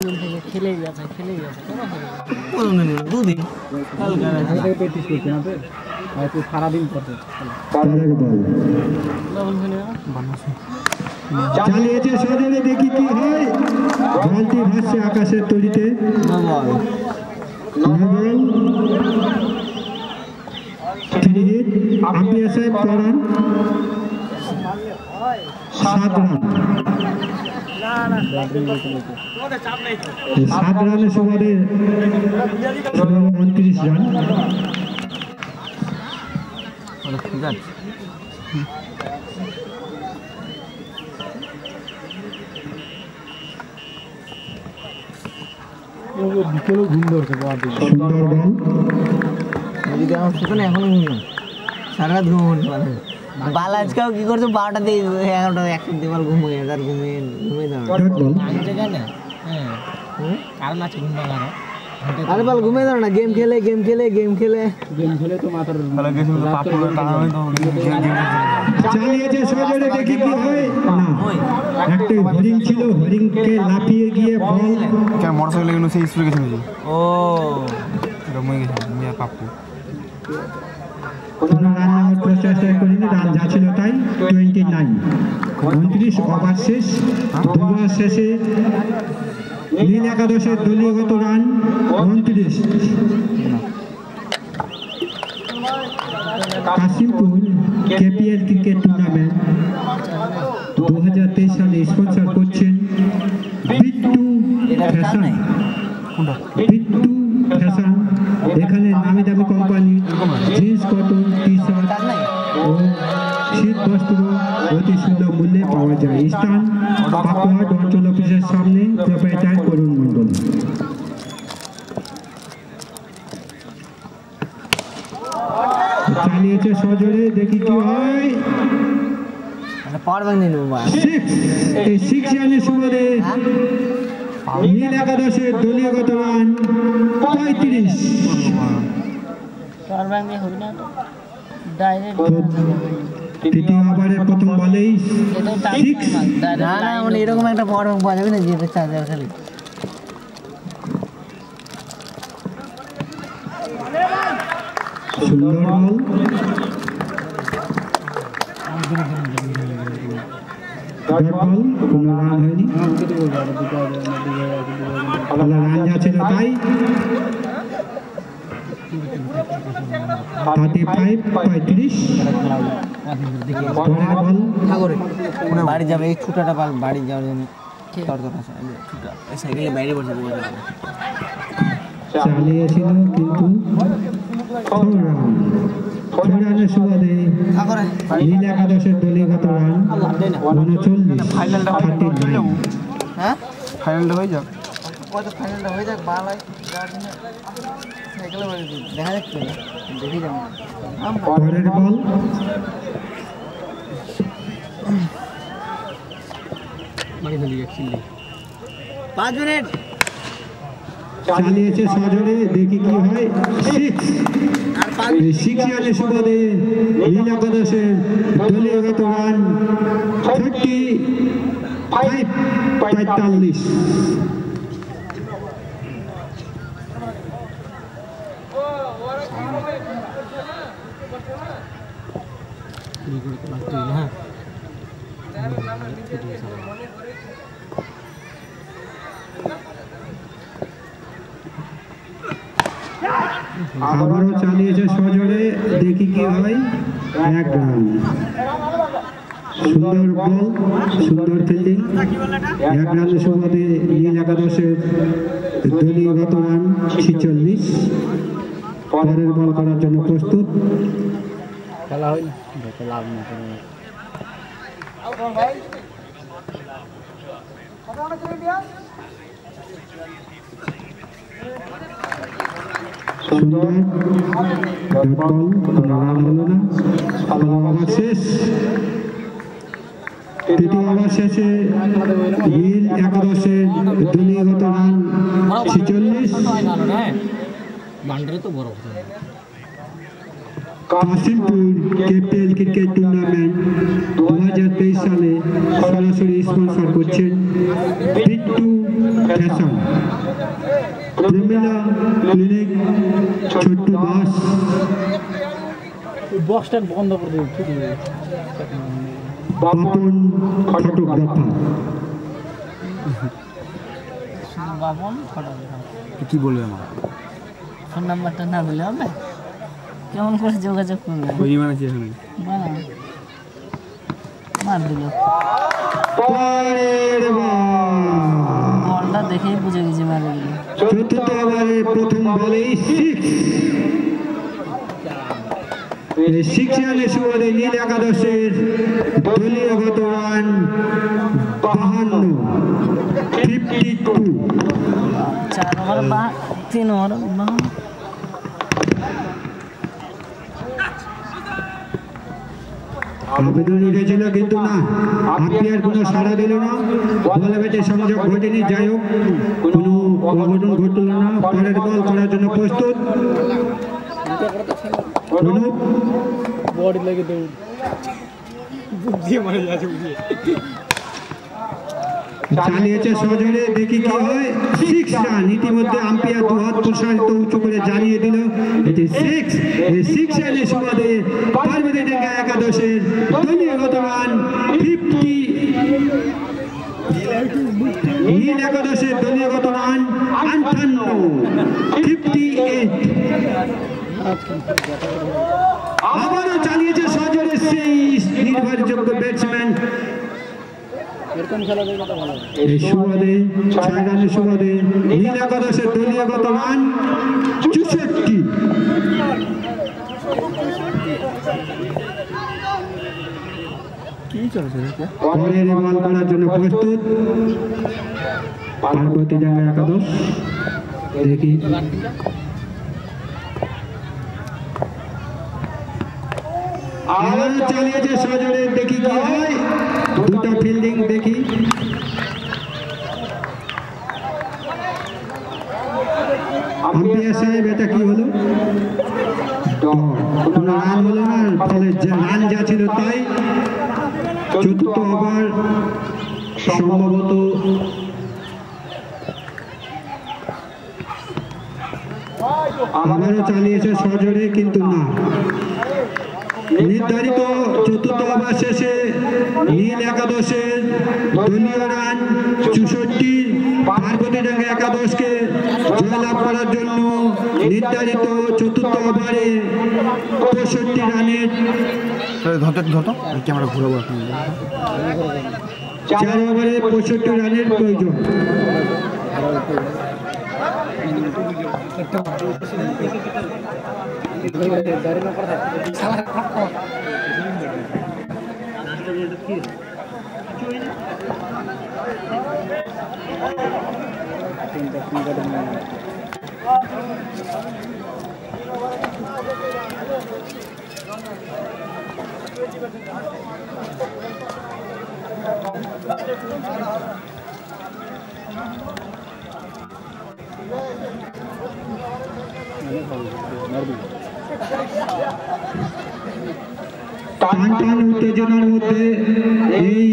দিন থেকে খেলেই যাচ্ছে দুদিন সারাদিন পরে চালিয়েছে সজলে, দেখি কি হয়। বলটি ভাসছে আকাশের তলিতে। আম্পায়ার সাহেব করান 7 রান। 7 রানের সুবাদে 29 রান। বিকেলেও ঘুম ধরছে সুন্দর বল। এখনো ঘুমিয়ে সারা রাত ঘুমোতে পারে। বাল আজকেও কি করছো 12টা দিয়ে 11টা 1 দিবাল ঘুমিয়ে তার ঘুমিয়ে দাঁড়ানো কারণ আছে ঘুম ভাঙানো। আরে বাল ঘুমিয়ে দাঁড়ানো না, গেম খেলে তো মাথার চালিয়েছে সজলে, দেখি কি হয়। একটা হরিং ছিল, হরিংকে লাফিয়ে গিয়ে বল মোটরসাইকেল এগুলো সেই স্পিডে গেছে নাকি? ও এটা মই গেছে মিয়া পাপ্পু। কোনো রান নেওয়ার চেষ্টা করিনি, রান যা ছিল তাই 29। 29 ওভার শেষ। 2 ওভার শেষে নীল একাদশের দলীয়গত run 29। Kashimpur KPL cricket tournament 2023 সালে স্পন্সর করছেন বিট্টু ফ্যাশন। এখানে নামি দামি company jeans, cotton, T shirt ও শীত বস্ত্র অতি সুলভ মূল্যে পাওয়া যায়। স্থান পাকুয়াহাট অঞ্চল অফিসের সামনে, প্রোপাইটার করুণ মন্ডল। চালিয়েছে সজোরে, দেখি কি হয়। 6 রানের সুবাদে নীল একাদশের দলীয়গত রান 35। তৃতীয় ওভারের প্রথম বলেই 6। এরকম একটা পাওয়ার ব্যাংক পাওয়া যাবে না যেটা চার্জার খালি। সুন্দর বল। কোনো রান হয়নি। রান যা ছিল তাই 35। বাড়ি যাবে এই ছুটাটা বাড়ি যাওয়ার জন্য সাইকেলে বাইরে বসে চালিয়েছিল কিন্তু রানের সুবাদে নীল একাদশের দলীয়গত রান 39। ফাইনালটা হয়ে যাক। ফাইনালটা হয়ে যাক ভালো হয়। সাইকেলে বাড়ি দেখা যাচ্ছে দেখি যাবো। পরের বল। বাড়ি ফেলি 5 মিনিট। চালিয়েছে সজোরে, দেখি কি হয়। 6 রানের সুবাদে নীল একাদশের দলীয়গত রান 45। আবারও চালিয়েছে সজোরে, দেখি কি হয়। 1 রান। সুন্দর বল, সুন্দর ফিল্ডিং। 1 রানের সুবাদে নীল একাদশের দলীয়গত রান 46। পরের বল করার জন্য প্রস্তুত। খেলা হয়নি লাভ না। সুন্দর বল, কোনো রান হলো না। ওভার শেষ। তৃতীয় ওভার শেষে নীল একাদশের দলীয়গত run 46। Kashimpur KPL cricket tournament 2023 সালে সরাসরি স্পন্সর করছেন বিট্টু ফ্যাশন, প্রমিলা ক্লিনিক ছোট্টু দাস, বক্সটা বন্ধ করে দেবে ঠিক আছে বাপন ফটোগ্রাফার। বাপন ফটোগ্রাফার কি বলবে আমার ফোন নাম্বারটা না দিলে হবে? কেমন করে যোগাযোগ করবে? ওই মানে কি এখানে বানা মার দিল পরের বল, বলটা দেখেই বুঝে গেছি মারে দিল। চতুর্থ ওভারে প্রথম বলেই 6। এই 6 রানে সুবাদে নীল একাদশের দলীয়গত রান 52, 52। 4 ওভার বা 3 ওভার আবেদন উঠেছিল কিন্তু না, আম্পায়ার কোনো সাড়া দিল না, বলে ব্যাটে সংযোগ ঘটেনি। যাই হোক, কোনো অঘটন ঘটল না। পরের বল করার জন্য প্রস্তুত অনুপ, বডি লাগে দৌড় দিয়ে মারা যাচ্ছে বুঝিয়ে চালিয়েছে সজোরে, দেখি কি হয়। 6 রান। ইতিমধ্যে আম্পায়ার দুহাত প্রসারিত উঁচু করে জানিয়ে দিল এটি 6। এই 6 রানের সুবাদে পার্বতীডাঙ্গা একাদশের দলীয়গত রান 50। নীল একাদশের দলীয়গত রান 58। আবারও চালিয়েছে সজোরে সেই নির্ভরযোগ্য ব্যাটসম্যান। এরকম খেলা দেখলে তো ভালো হবে। এই সুবাদে 6 রানের সুবাদে নীল একাদশের দলীয়গত রান 64। কি চলছে পরের বল করার জন্য প্রস্তুত পার্বতীডাঙ্গা একাদশ। দেখি আবার চালিয়েছে সজোরে, দেখি কি হয়। দুটো ফিল্ডিং দেখি। আম্পায়ার সাহেব এটা কি হলো? কোনো রান হলো না, ফলে রান যা ছিল তাই। চতুর্থ ওভার সম্ভবত আবারও চালিয়েছে সজোরে কিন্তু না। নির্ধারিত চতুর্থ ওভার শেষে নীল একাদশের দলীয় রান 64। পার্বতীডাঙ্গা একাদশকে জয়লাভ করার জন্য নির্ধারিত চতুর্থ ওভারে 65 রানের ধরতো ক্যামেরা ঘুরাবো এখন। 4 ওভারে 65 রানের প্রয়োজন। টান টান উত্তেজনার মধ্যে এই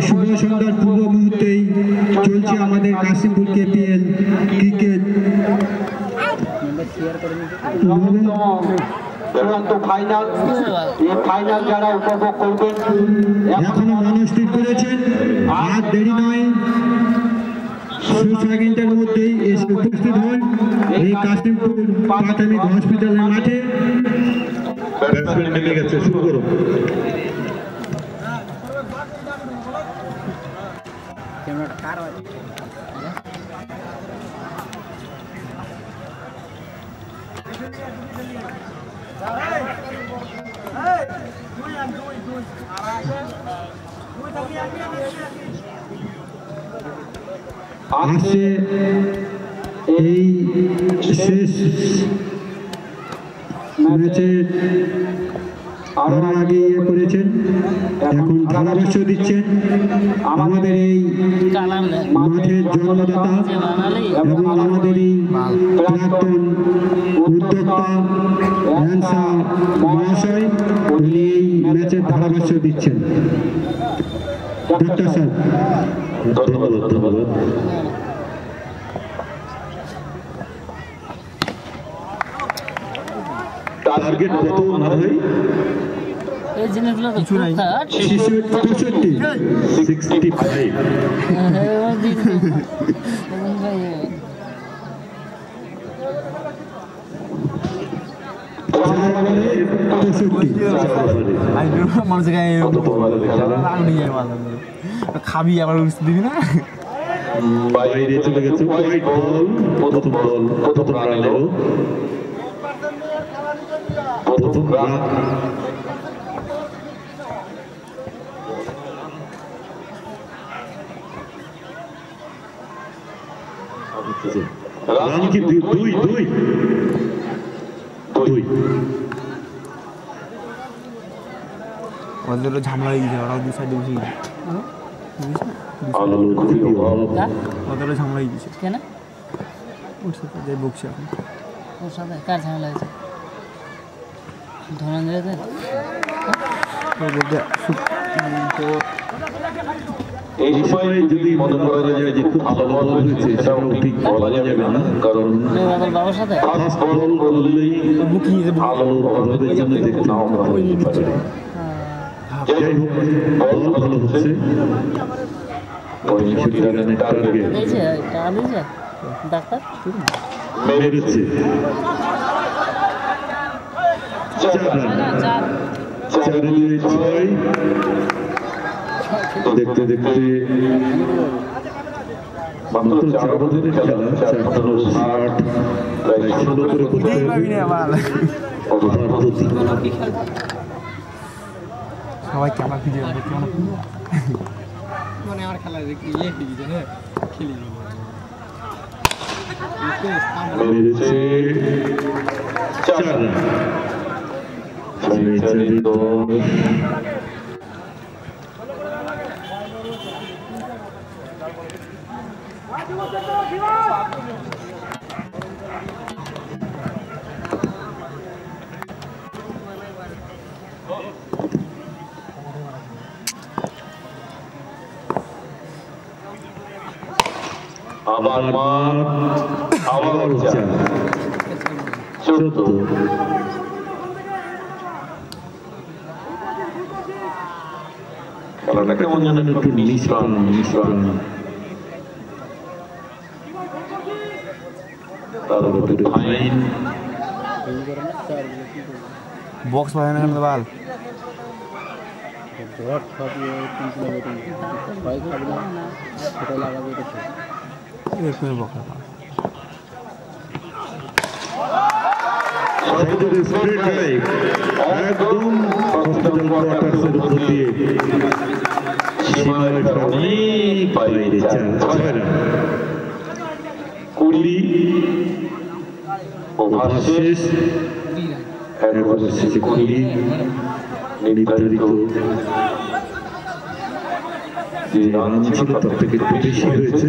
শুভ সন্ধ্যার পূর্ব মুহূর্তেই চলছে আমাদের কাশিমপুর কেপিএল ক্রিকেট ফাইনাল। এই ফাইনাল যারা উপভোগ করবেন এখনো মনস্থির করেছেন, আর দেরি নয়, 6 মধ্যেই এসে উপস্থিত হন এই কাশিমপুর প্রাথমিক হসপিটালের মাঠে। নেমে গেছে, শুরু করুন। আসছে এই শেষ ম্যাচের আরো আগে করেছেন, এখন ধারাভাষ্য দিচ্ছেন আমাদের এই মাঠের জন্মদাতা এবং আমাদেরই প্রাক্তন উদ্যোক্তা র্যান্সা মহাশয়, উনি এই ম্যাচের ধারাভাষ্য দিচ্ছেন। ডাক্তার স্যার, ধন্যবাদ। টার্গেট কত না ভাই? এই জিনিসগুলো তো টুকটাক। 65 65 মানুষের গায়ে খাবি আবার দিবি না বাইরে চলে গেছে হোয়াইট বল প্রথম রানেরও প্রথম রান রান কি দুই ওদের ঝামেলা হয়ে গেছে ওরা দুই সাইডে বসে গেছে আলো খুবই অভাব ওদের ঝামেলা হয়ে গেছে কেন ওর সাথে যাই বকছে এখন ওর সাথে কার ঝামেলা হয়েছে ধনঞ্জয়দের এই সময় যদি মনে করা যায় যে খুব ভালো বল হয়েছে সেটাও ঠিক বলা যাবে না কারণ বাবার সাথে ফাস্ট বল করলেই ভালো অভাবের জন্য দেখতে নাও ভালো হতে পারে যাই হোক বল ভালো হচ্ছে 65 রানের টার্গেট দিয়েছে টাকা দিয়েছে ডাক্তার মেরেছে 4 রান 4 দেখতে দেখতে মাত্র 4 ওভারের খেলা 460 প্রায় 16 করে করতে হবে ওভার প্রতি সবাই ক্যামেরা খুঁজে ক্যামেরা মানে আমার খেলা দেখি দিয়েছে না খেলি মেরেছে 4 রান আবার আবার 14 খেলাটা কেমন যেন একটু নিষ্প্রাণ তার উপরে ফাইন বক্স পায় না কেন বাল ঘর খাবি কিন্তু ভয় খাবি না সেটা লাগাবে এটা এরকম বক্স একদম হসপিটাল কোয়ার্টার্সের উপর দিয়ে সীমার অনেক বাইরে 6 রান 20 ওভার শেষ একবার শেষে 20 নির্ধারিত যে রান ছিল তার থেকে একটু বেশি হয়েছে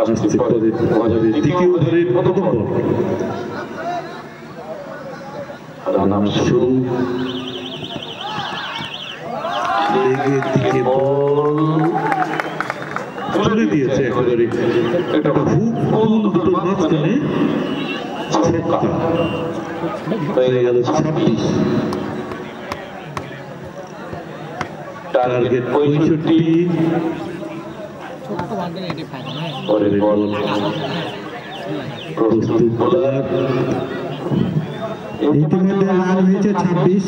আসছে দ্বিতীয় ওভারের প্রথম বল রান শুরু লেগের দিকে বল তুলে দিয়েছে একেবারে একটা হুক বল দুটোর মাঝখানে ছক্কা হয়ে গেল 26 টার্গেট 65 পরের বল প্রস্তুত বোলার ইতিমধ্যে রান হয়েছে 26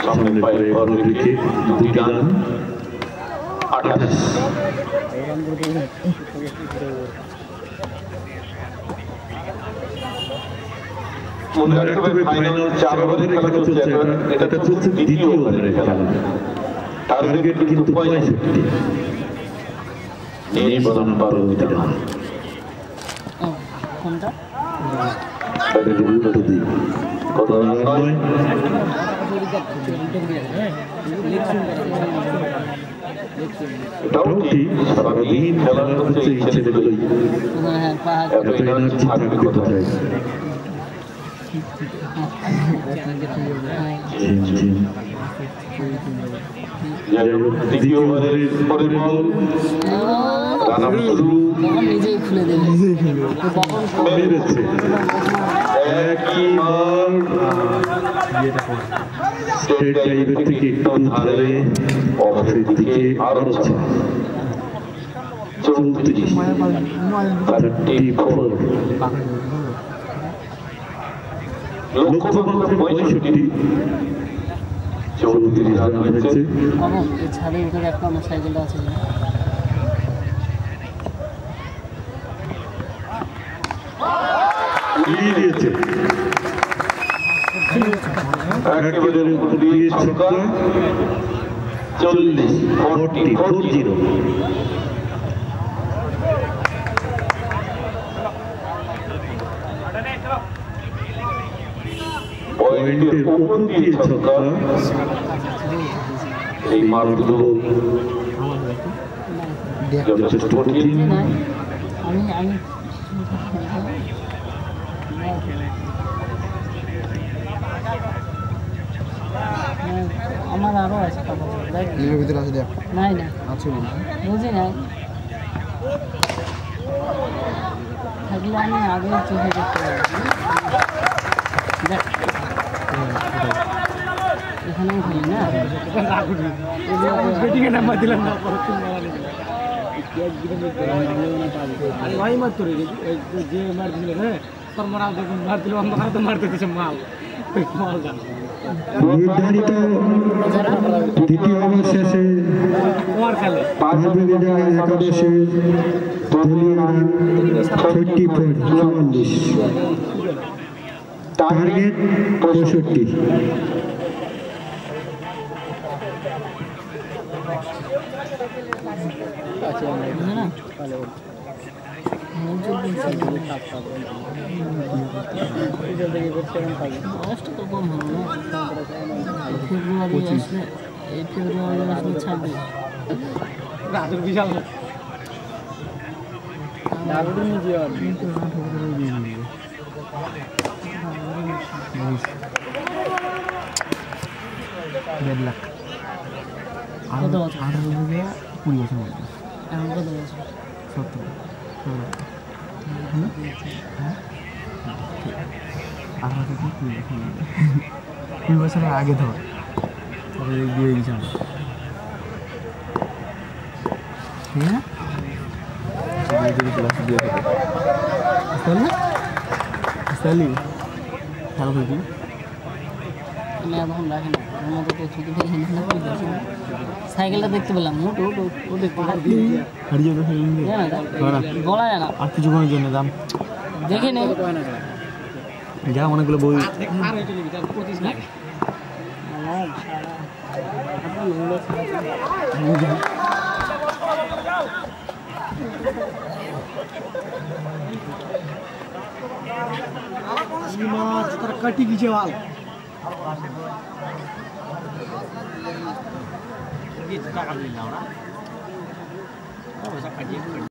সামনে পায়ে বল রেখে 2 রান 28 মনে রাখতে হবে ফাইনাল 4 ওভারের খেলা চলছে এটা চলছে দ্বিতীয় ওভারের খেলা টার্গেট কিন্তু 65 নিয়ে বলন পারো দিটা কোনটা এটা উল্টো দিই কত রান নয় এটাও ঠিক, সারাদিন খেলা হচ্ছে এই ছেলেগুলোই, হ্যাঁ পাহাড় এত এনার্জি থাকবে কোথায়? যাই হোক, দ্বিতীয় ওভারের পরের বল রান আউট শুরু তখন নিজেই খুলে দেবে তখন মেরেছে, একই বল স্টেট ড্রাইভের থেকে একটু ধারে অফের দিকে আরছে 34 লক্ষ্যমাত্রা 65, 34 রান হয়েছে। তখন এই ছাদে উঠে দেখলাম আমার সাইকেলটা আছে কিনা। উড়িয়ে দিয়েছে, একেবারে উপর দিয়ে ছক্কা, 40 পয়েন্টের উপর দিয়ে ছক্কা। এই মারগুলো যথেষ্ট কঠিন। আমি আমার আরো আছে ভিতরে আছে, দেখ নাই না আছে বলছি। বুঝি নাই থাকলে আমি আগে চোখে দেখতে পারি দেখ এখানেও খেলি না ব্যাটিংয়ে নাম্বার দিলাম না, নয় মার তোর যে মার দিল রে তোর মারা মার দিল, অন্ধকারে তো মারতে দিচ্ছে মাল মালটা নির্ধারিত দ্বিতীয় ওভার শেষে কুমার খেলে পাঁচ ব্রিগেডের একাদশে দলীয় রান 44, টার্গেট 65। বুঝে না বয়সটা তো কম হলো না ফেব্রুয়ারি আসলে এই ফেব্রুয়ারি আসলে 26 রাজুর বিশাল কত বছর 20 বছর মধ্যে এখন কত বছর 70 20 বছরের আগে ধর বিয়ে গেছে আমার, ঠিক আছে বিয়ে থেকে খেলা করবি আমি এখন রাখি না ওর মতো তো ছুটি পেয়ে সাইকেলটা দেখতে পেলাম ও দেখতে হারিয়ে যাবে বলা যায় না আর কিছুক্ষণের জন্য দাম দেখে নেই যা অনেকগুলো বই তার কাটি গিয়েছে ওয়াল